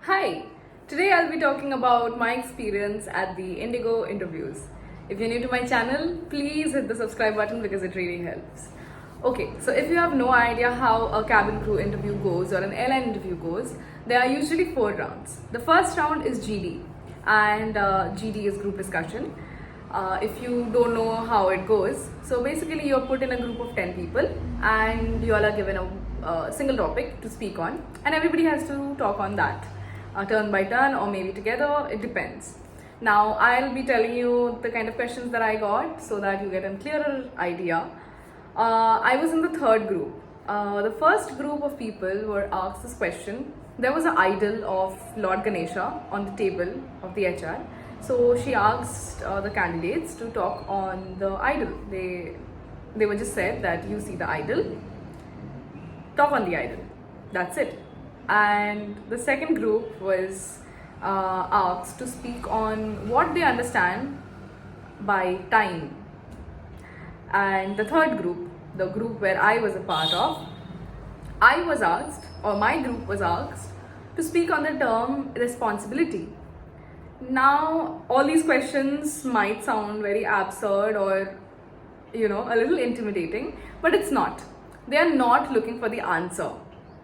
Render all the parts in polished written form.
Hi, today I'll be talking about my experience at the Indigo interviews. If you're new to my channel, please hit the subscribe button because it really helps. Okay, so if you have no idea how a cabin crew interview goes or an airline interview goes, there are usually 4 rounds. The first round is GD, and GD is group discussion. If you don't know how it goes, so basically you're put in a group of 10 people and you all are given a single topic to speak on, and everybody has to talk on that turn by turn or maybe together, it depends. Now I'll be telling you the kind of questions that I got so that you get a clearer idea. I was in the third group. The first group of people were asked this question. There was an idol of Lord Ganesha on the table of the HR. So she asked the candidates to talk on the idol. They were just said that you see the idol, talk on the idol. That's it. And the second group was asked to speak on what they understand by time. And the third group, the group where I was a part of, I was asked, or my group was asked, to speak on the term responsibility. Now, all these questions might sound very absurd or, a little intimidating, but it's not. They are not looking for the answer.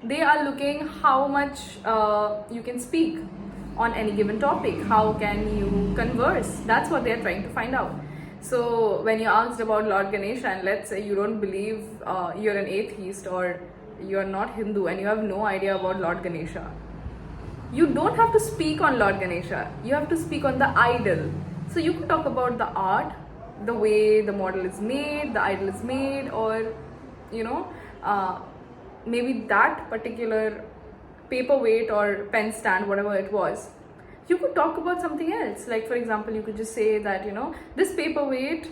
They are looking how much you can speak on any given topic. How can you converse? That's what they are trying to find out. So when you asked about Lord Ganesha, and let's say you don't believe, you're an atheist or you're not Hindu and you have no idea about Lord Ganesha, you don't have to speak on Lord Ganesha. You have to speak on the idol. So you could talk about the art, the way the model is made, the idol is made, or maybe that particular paperweight or pen stand, whatever it was. You could talk about something else. Like, for example, you could just say that, this paperweight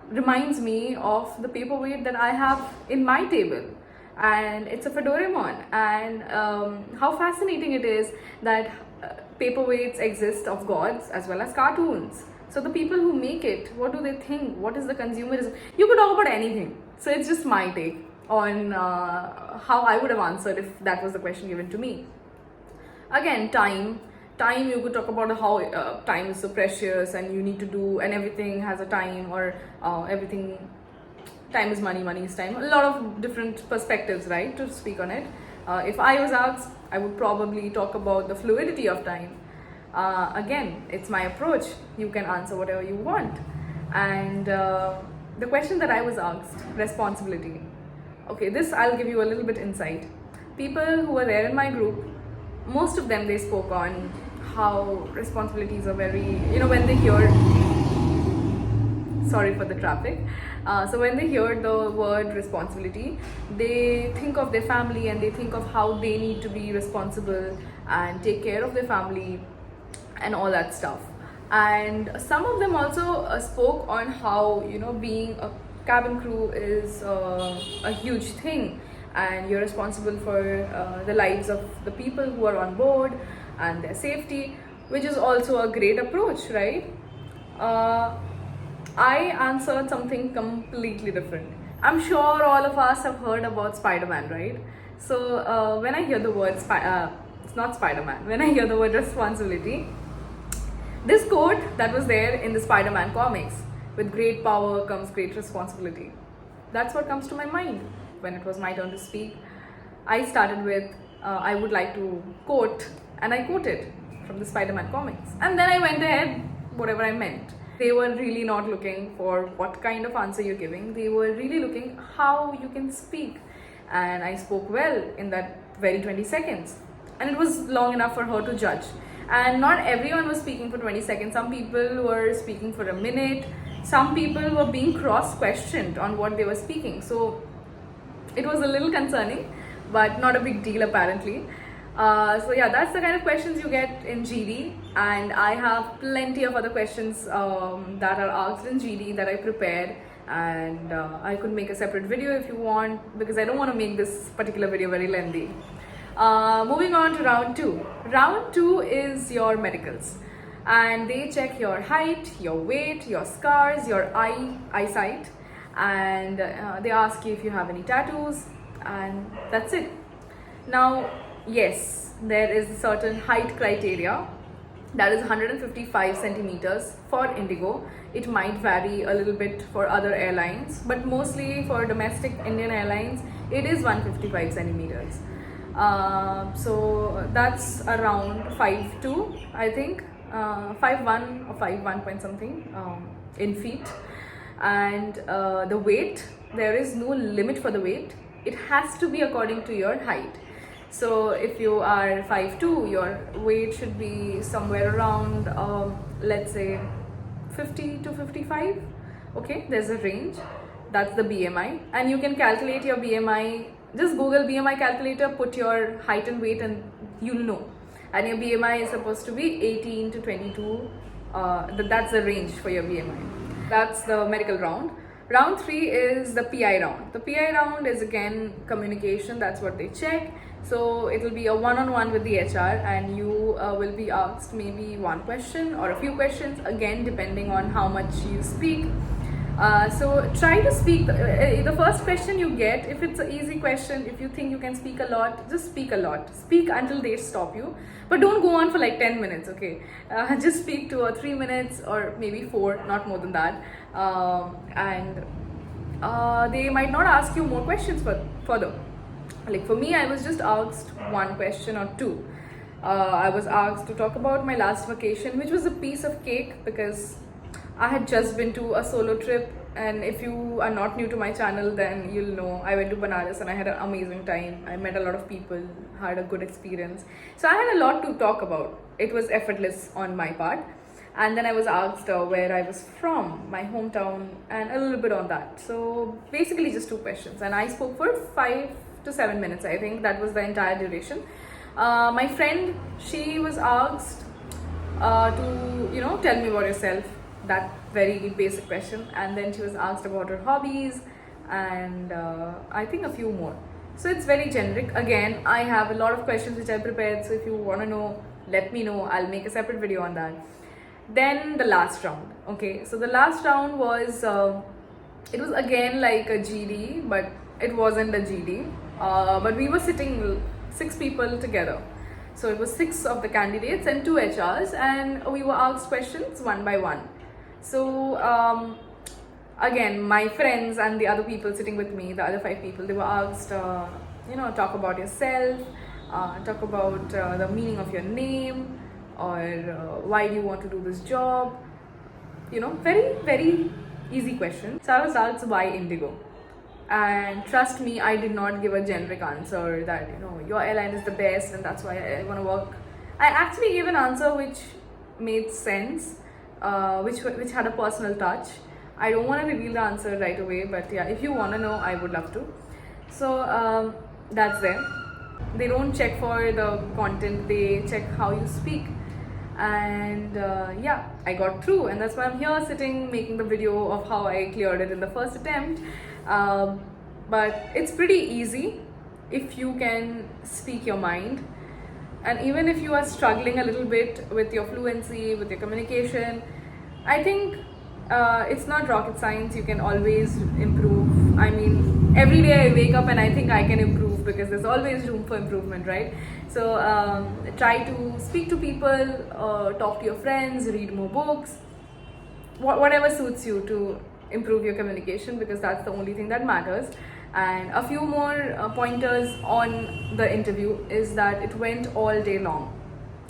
reminds me of the paperweight that I have in my table. And it's a Fedoraemon. And how fascinating it is that paperweights exist of gods as well as cartoons. So the people who make it, what do they think? What is the consumerism? You could talk about anything. So it's just my take on how I would have answered if that was the question given to me. Again, time, you could talk about how time is so precious and you need to do, and everything has a time, or everything, time is money, money is time. A lot of different perspectives, right, to speak on it. If I was asked, I would probably talk about the fluidity of time. Again, it's my approach. You can answer whatever you want. And the question that I was asked, responsibility. Okay, this I'll give you a little bit insight. People who were there in my group, most of them, they spoke on how responsibilities are very, when they hear, sorry for the traffic. So when they hear the word responsibility, they think of their family and they think of how they need to be responsible and take care of their family and all that stuff. And some of them also spoke on how, being a cabin crew is a huge thing, and you're responsible for the lives of the people who are on board and their safety, which is also a great approach, right? I answered something completely different. I'm sure all of us have heard about Spider-Man, right? So when I hear the word it's not Spider-Man, when I hear the word responsibility, this quote that was there in the Spider-Man comics, with great power comes great responsibility. That's what comes to my mind when it was my turn to speak. I started with, I would like to quote, and I quoted from the Spider-Man comics. And then I went ahead, whatever I meant. They were really not looking for what kind of answer you're giving. They were really looking how you can speak. And I spoke well in that very 20 seconds. And it was long enough for her to judge. And not everyone was speaking for 20 seconds. Some people were speaking for a minute. Some people were being cross-questioned on what they were speaking. So it was a little concerning, but not a big deal apparently. So yeah, that's the kind of questions you get in GD, and I have plenty of other questions that are asked in GD that I prepared, and I could make a separate video if you want, because I don't want to make this particular video very lengthy. Moving on to round 2. Round 2 is your medicals, and they check your height, your weight, your scars, your eyesight, and they ask you if you have any tattoos, and that's it. Now, yes, there is a certain height criteria that is 155 centimeters for Indigo. It might vary a little bit for other airlines, but mostly for domestic Indian Airlines, it is 155 centimeters. So that's around 5'2", I think, 5'1" or 5'1" point something in feet. And the weight, there is no limit for the weight. It has to be according to your height. So if you are 5'2", your weight should be somewhere around, let's say 50 to 55. Okay, there's a range. That's the BMI, and you can calculate your BMI. Just Google BMI calculator, put your height and weight, and you'll know. And your BMI is supposed to be 18 to 22. That's the range for your BMI. That's the medical round. Round 3 is the PI round. The PI round is again communication. That's what they check. So it will be a one-on-one with the HR, and you will be asked maybe one question or a few questions, again depending on how much you speak. So try to speak. The first question you get, if it's an easy question, if you think you can speak a lot, just speak a lot. Speak until they stop you, but don't go on for like 10 minutes, okay? Just speak 2 or 3 minutes, or maybe 4, not more than that. And they might not ask you more questions further. Like for me, I was just asked one question or two. I was asked to talk about my last vacation, which was a piece of cake because I had just been to a solo trip, and if you are not new to my channel, then you'll know I went to Banaras and I had an amazing time. I met a lot of people, had a good experience. So I had a lot to talk about. It was effortless on my part. And then I was asked where I was from, my hometown, and a little bit on that. So basically just 2 questions, and I spoke for 5 to 7 minutes. I think that was the entire duration. My friend, she was asked to tell me about yourself, that very basic question, and then she was asked about her hobbies, and I think a few more. So it's very generic. Again, I have a lot of questions which I prepared, so if you want to know, let me know. I'll make a separate video on that. Then the last round. Okay, so the last round was it was again like a GD, but it wasn't a GD. But we were sitting 6 people together. So it was 6 of the candidates and 2 HRs, and we were asked questions one by one. So again, my friends and the other people sitting with me, the other 5 people, they were asked, talk about yourself, talk about the meaning of your name, or why do you want to do this job. Very, very easy question. So I was asked why Indigo. And trust me, I did not give a generic answer that, your airline is the best and that's why I want to work. I actually gave an answer which made sense, which had a personal touch. I don't want to reveal the answer right away, but yeah, if you want to know, I would love to. So that's there. They don't check for the content, they check how you speak. And yeah, I got through, and that's why I'm here sitting making the video of how I cleared it in the first attempt. But it's pretty easy if you can speak your mind. And even if you are struggling a little bit with your fluency, with your communication, I think it's not rocket science. You can always improve. I mean, every day I wake up and I think I can improve, because there's always room for improvement, right? So try to speak to people, talk to your friends, read more books, whatever suits you to improve your communication, because that's the only thing that matters. And a few more pointers on the interview is that it went all day long.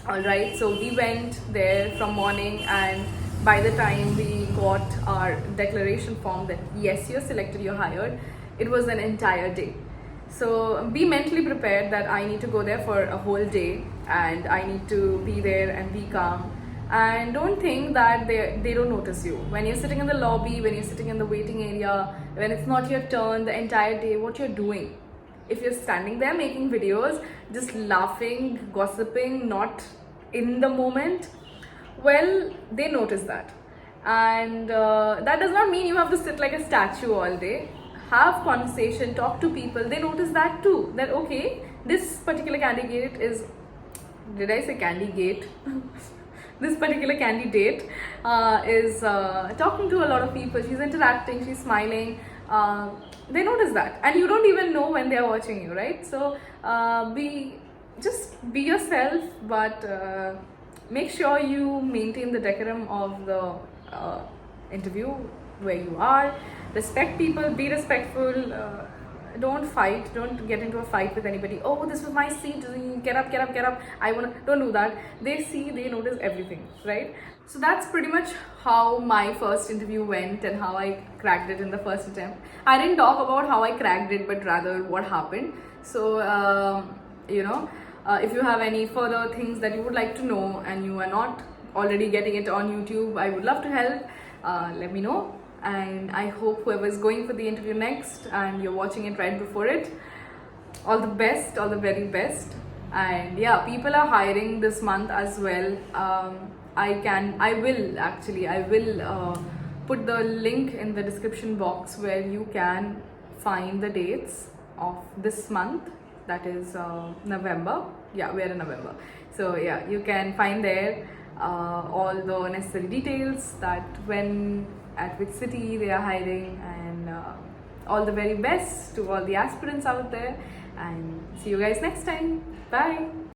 All right, so we went there from morning, and by the time we got our declaration form that yes, you're selected, you're hired, it was an entire day. So be mentally prepared that I need to go there for a whole day, and I need to be there and be calm. And don't think that they don't notice you. When you're sitting in the lobby, when you're sitting in the waiting area, when it's not your turn, the entire day, what you're doing. If you're standing there making videos, just laughing, gossiping, not in the moment, well, they notice that. And that does not mean you have to sit like a statue all day. Have conversation, talk to people. They notice that too, that okay, this particular candidate is, did I say candidate? This particular candidate is talking to a lot of people. She's interacting, she's smiling. They notice that, and you don't even know when they're watching you, right? So be just be yourself, but make sure you maintain the decorum of the interview where you are. Respect people, be respectful. Don't fight, don't get into a fight with anybody. Oh, this was my seat, get up, get up, get up, I wanna. Don't do that. They see, they notice everything, right? So that's pretty much how my first interview went and how I cracked it in the first attempt. I didn't talk about how I cracked it, but rather what happened. So if you have any further things that you would like to know and you are not already getting it on YouTube, I would love to help. Let me know. And I hope whoever is going for the interview next and you're watching it right before it, all the best, all the very best. And yeah, people are hiring this month as well. I will put the link in the description box where you can find the dates of this month, that is November. Yeah, we're in November. So yeah, you can find there all the necessary details, that when, at which city they are hiring, and all the very best to all the aspirants out there. And see you guys next time. Bye.